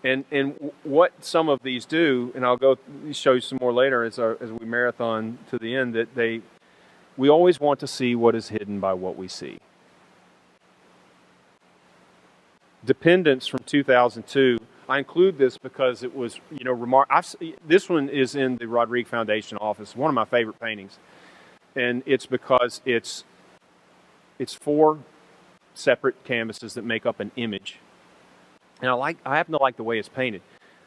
And what some of these do, and I'll go show you some more later as we marathon to the end, that we always want to see what is hidden by what we see. Dependence from 2002. I include this because it was, you know, this one is in the Rodrigue Foundation office. One of my favorite paintings, and it's because it's 4 separate canvases that make up an image. And I happen to like the way it's painted.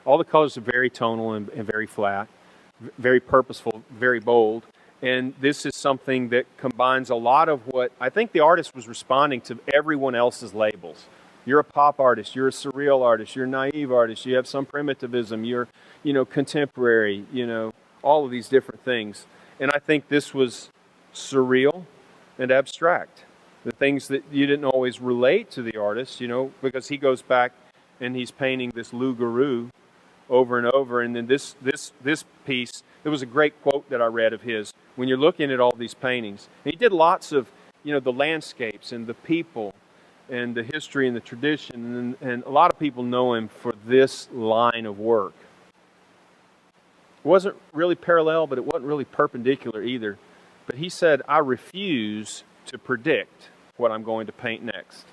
All the colors are very tonal and very flat, very purposeful, very bold. And this is something that combines a lot of what I think the artist was responding to everyone else's labels. You're a pop artist, you're a surreal artist, you're a naive artist, you have some primitivism, you're, you know, contemporary, you know, all of these different things. And I think this was surreal and abstract. The things that you didn't always relate to the artist, you know, because he goes back and he's painting this loup-garou over and over. And then this piece, there was a great quote that I read of his. When you're looking at all these paintings, and he did lots of, you know, the landscapes and the people and the history and the tradition, and a lot of people know him for this line of work. It wasn't really parallel, but it wasn't really perpendicular either. But he said, I refuse to predict what I'm going to paint next.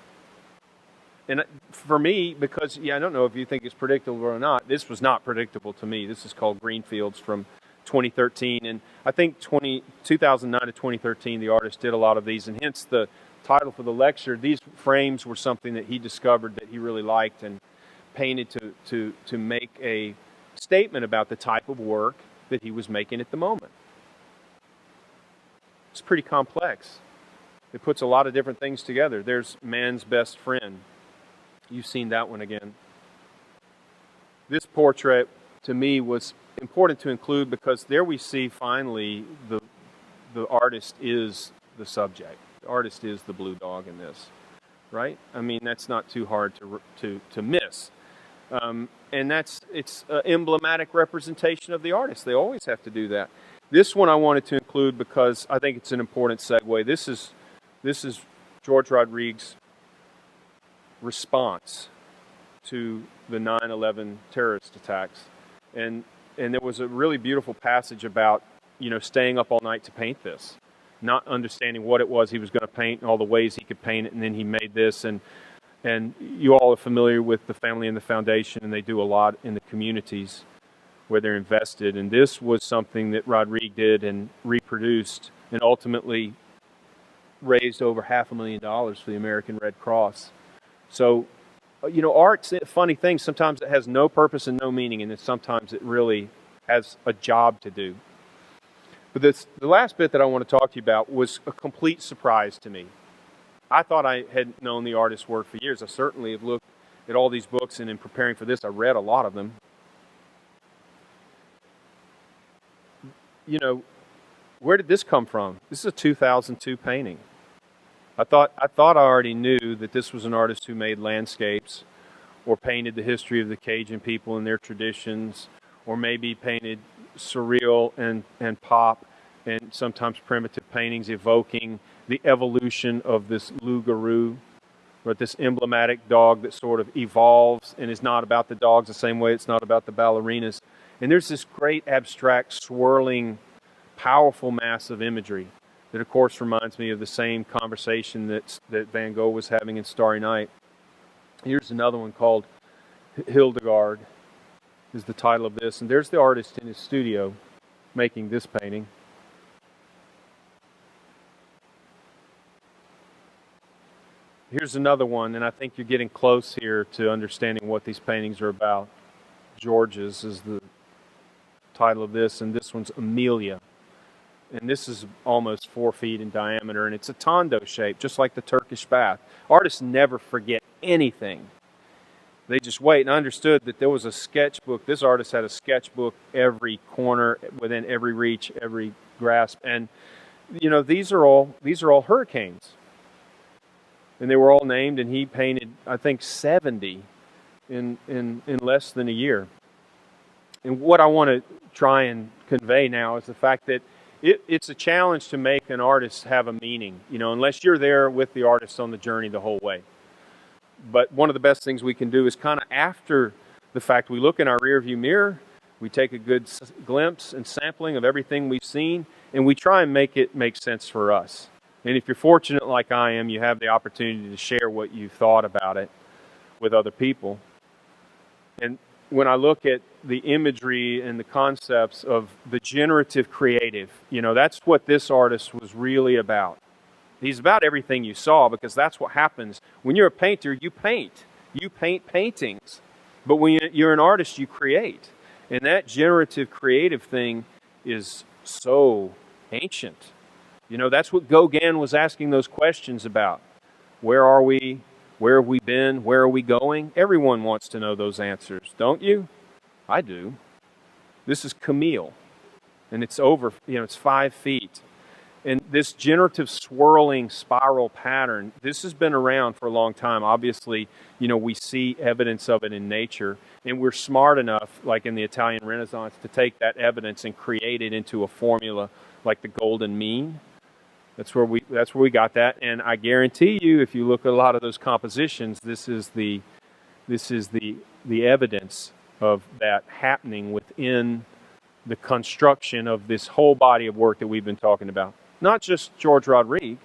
And for me, because, I don't know if you think it's predictable or not, this was not predictable to me. This is called Greenfields from 2013. And I think 2009 to 2013, the artist did a lot of these. And hence the title for the lecture. These frames were something that he discovered that he really liked and painted to make a statement about the type of work that he was making at the moment. It's pretty complex. It puts a lot of different things together. There's Man's Best Friend. You've seen that one again. This portrait, to me, was important to include because there we see finally the artist is the subject. The artist is the blue dog in this, right? I mean, that's not too hard to miss. And it's an emblematic representation of the artist. They always have to do that. This one I wanted to include because I think it's an important segue. This is George Rodrigue's response to the 9/11 terrorist attacks, and there was a really beautiful passage about, you know, staying up all night to paint this, not understanding what it was he was going to paint and all the ways he could paint it, and then he made this. And you all are familiar with the family and the foundation, and they do a lot in the communities where they're invested. And this was something that Rodrigue did and reproduced, and ultimately raised over $500,000 for the American Red Cross. So, you know, art's a funny thing. Sometimes it has no purpose and no meaning, and then sometimes it really has a job to do. But the last bit that I want to talk to you about was a complete surprise to me. I thought I had known the artist's work for years. I certainly have looked at all these books, and in preparing for this, I read a lot of them. You know, where did this come from? This is a 2002 painting. I thought I already knew that this was an artist who made landscapes or painted the history of the Cajun people and their traditions, or maybe painted surreal and pop and sometimes primitive paintings evoking the evolution of this loup-garou, or this emblematic dog that sort of evolves and is not about the dogs the same way it's not about the ballerinas. And there's this great abstract, swirling, powerful mass of imagery. that of course reminds me of the same conversation that Van Gogh was having in Starry Night. Here's another one called Hildegard, is the title of this. And there's the artist in his studio making this painting. Here's another one, and I think you're getting close here to understanding what these paintings are about. George's is the title of this, and this one's Amelia. And this is almost 4 feet in diameter, and it's a tondo shape, just like the Turkish bath. Artists never forget anything. They just wait. And I understood that there was a sketchbook. This artist had a sketchbook every corner, within every reach, every grasp. And you know, these are all hurricanes. And they were all named, and he painted, I think, 70 in less than a year. And what I want to try and convey now is the fact that it's a challenge to make an artist have a meaning, you know, unless you're there with the artist on the journey the whole way. But one of the best things we can do is kind of after the fact, we look in our rearview mirror, we take a good glimpse and sampling of everything we've seen, and we try and make it make sense for us. And if you're fortunate like I am, you have the opportunity to share what you thought about it with other people. And when I look at the imagery and the concepts of the generative creative, you know, that's what this artist was really about. He's about everything you saw, because that's what happens. When you're a painter, you paint. You paint paintings. But when you're an artist, you create. And that generative creative thing is so ancient. You know, that's what Gauguin was asking those questions about. Where are we? Where have we been? Where are we going? Everyone wants to know those answers, don't you? I do. This is Camille, and it's over, you know, it's 5 feet. And this generative swirling spiral pattern, this has been around for a long time. Obviously, you know, we see evidence of it in nature, and we're smart enough, like in the Italian Renaissance, to take that evidence and create it into a formula like the golden mean. That's where we got that. And I guarantee you, if you look at a lot of those compositions, this is the evidence of that happening within the construction of this whole body of work that we've been talking about. Not just George Rodrigue,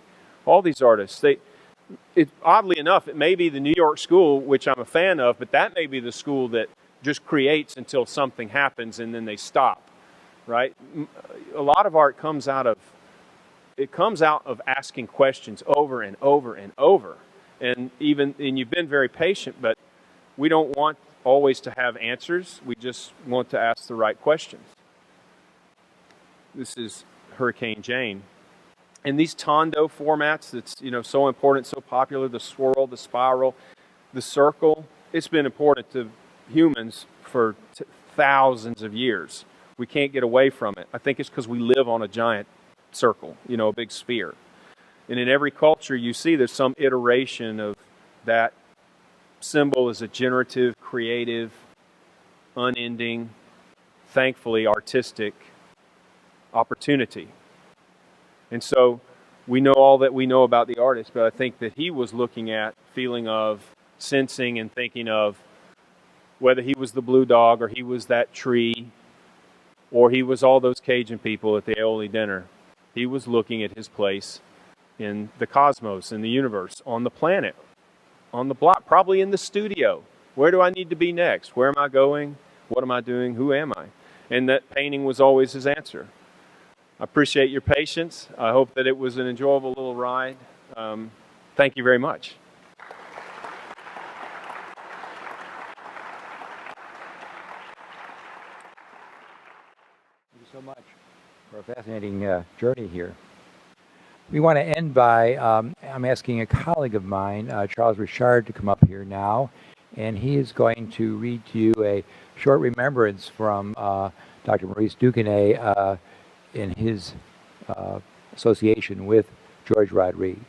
all these artists. Oddly enough, it may be the New York school, which I'm a fan of, but that may be the school that just creates until something happens and then they stop, right? A lot of art comes out of asking questions over and over and over. And you've been very patient, but we don't want always to have answers. We just want to ask the right questions. This is Hurricane Jane. And these tondo formats, that's, you know, so important, so popular, the swirl, the spiral, the circle, it's been important to humans for thousands of years. We can't get away from it. I think it's because we live on a giant circle, you know, a big sphere. And in every culture you see there's some iteration of that symbol as a generative, creative, unending, thankfully artistic opportunity. And so we know all that we know about the artist, but I think that he was looking at, feeling of, sensing and thinking of whether he was the blue dog or he was that tree or he was all those Cajun people at the aioli dinner. He was looking at his place in the cosmos, in the universe, on the planet, on the block, probably in the studio. Where do I need to be next? Where am I going? What am I doing? Who am I? And that painting was always his answer. I appreciate your patience. I hope that it was an enjoyable little ride. Thank you very much. Thank you so much for a fascinating journey here. We want to end by, I'm asking a colleague of mine, Charles Richard, to come up here now, and he is going to read to you a short remembrance from Dr. Maurice Duquesne in his association with George Rodrigue.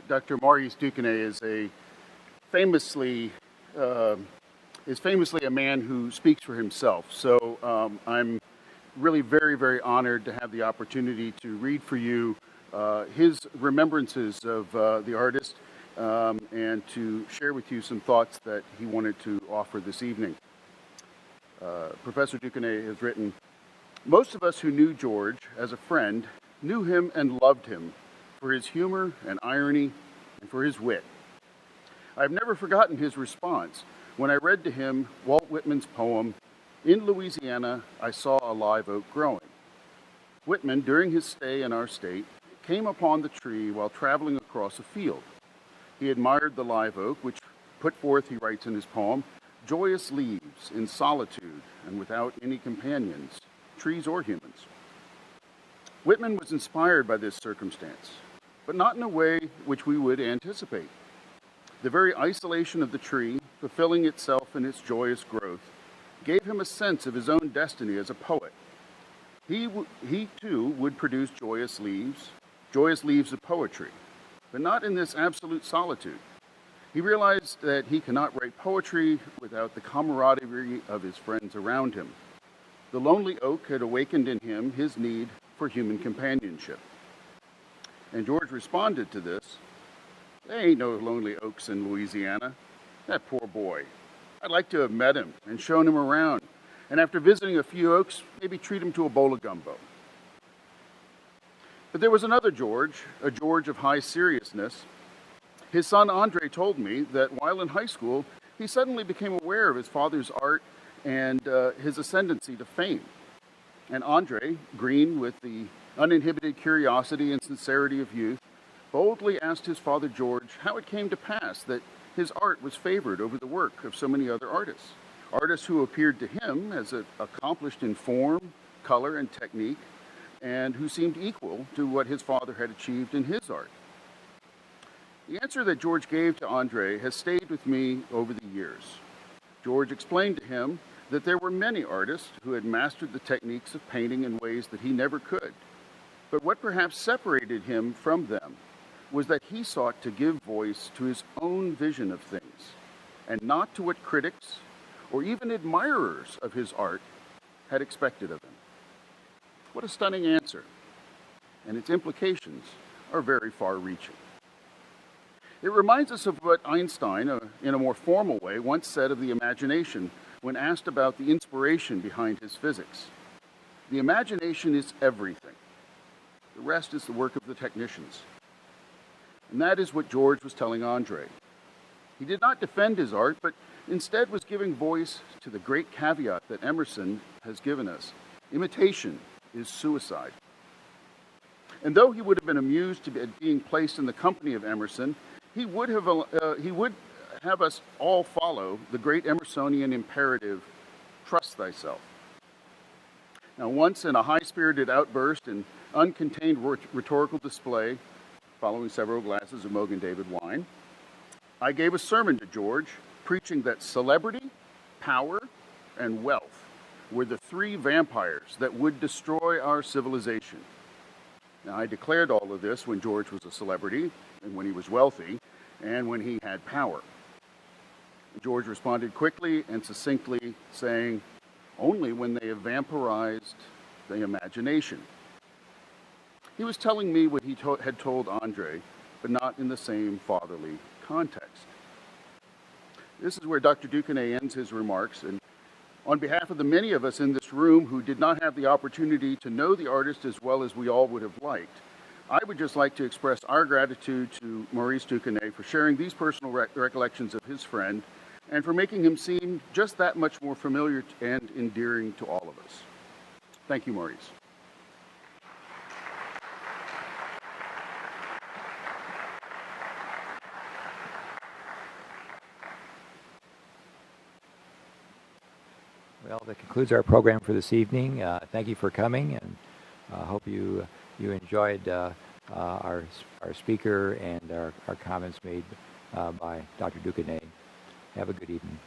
Dr. Maurice Duquesne is famously a man who speaks for himself. So I'm really very, very honored to have the opportunity to read for you his remembrances of the artist and to share with you some thoughts that he wanted to offer this evening. Professor Duquesne has written, "Most of us who knew George as a friend knew him and loved him for his humor and irony and for his wit. I've never forgotten his response when I read to him Walt Whitman's poem, 'In Louisiana, I Saw a Live Oak Growing.' Whitman, during his stay in our state, came upon the tree while traveling across a field. He admired the live oak, which put forth, he writes in his poem, joyous leaves in solitude and without any companions, trees or humans. Whitman was inspired by this circumstance, but not in a way which we would anticipate. The very isolation of the tree, fulfilling itself in its joyous growth, gave him a sense of his own destiny as a poet. He too would produce joyous leaves of poetry, but not in this absolute solitude. He realized that he cannot write poetry without the camaraderie of his friends around him. The lonely oak had awakened in him his need for human companionship. And George responded to this, there ain't no lonely oaks in Louisiana. That poor boy. I'd like to have met him and shown him around, and after visiting a few oaks, maybe treat him to a bowl of gumbo. But there was another George, a George of high seriousness. His son Andre told me that while in high school, he suddenly became aware of his father's art and his ascendancy to fame. And Andre, green with the uninhibited curiosity and sincerity of youth, boldly asked his father George how it came to pass that his art was favored over the work of so many other artists who appeared to him as accomplished in form, color, and technique, and who seemed equal to what his father had achieved in his art. The answer that George gave to Andre has stayed with me over the years. George explained to him that there were many artists who had mastered the techniques of painting in ways that he never could. But what perhaps separated him from them was that he sought to give voice to his own vision of things, and not to what critics or even admirers of his art had expected of him. What a stunning answer, and its implications are very far-reaching. It reminds us of what Einstein, in a more formal way, once said of the imagination when asked about the inspiration behind his physics. The imagination is everything. The rest is the work of the technicians. And that is what George was telling Andre. He did not defend his art, but instead was giving voice to the great caveat that Emerson has given us. Imitation is suicide. And though he would have been amused at being placed in the company of Emerson, he would have us all follow the great Emersonian imperative, trust thyself. Now, once in a high-spirited outburst and uncontained rhetorical display, following several glasses of Mogan David wine, I gave a sermon to George, preaching that celebrity, power, and wealth were the three vampires that would destroy our civilization. Now, I declared all of this when George was a celebrity, and when he was wealthy, and when he had power. George responded quickly and succinctly, saying, only when they have vampirized the imagination. He was telling me what he had told Andre, but not in the same fatherly context. This is where Dr. Duquesne ends his remarks, and on behalf of the many of us in this room who did not have the opportunity to know the artist as well as we all would have liked, I would just like to express our gratitude to Maurice Duquesne for sharing these personal recollections of his friend and for making him seem just that much more familiar and endearing to all of us. Thank you, Maurice. Well, that concludes our program for this evening. Thank you for coming, and I hope you enjoyed our speaker and our comments made by Dr. Duquesne. Have a good evening.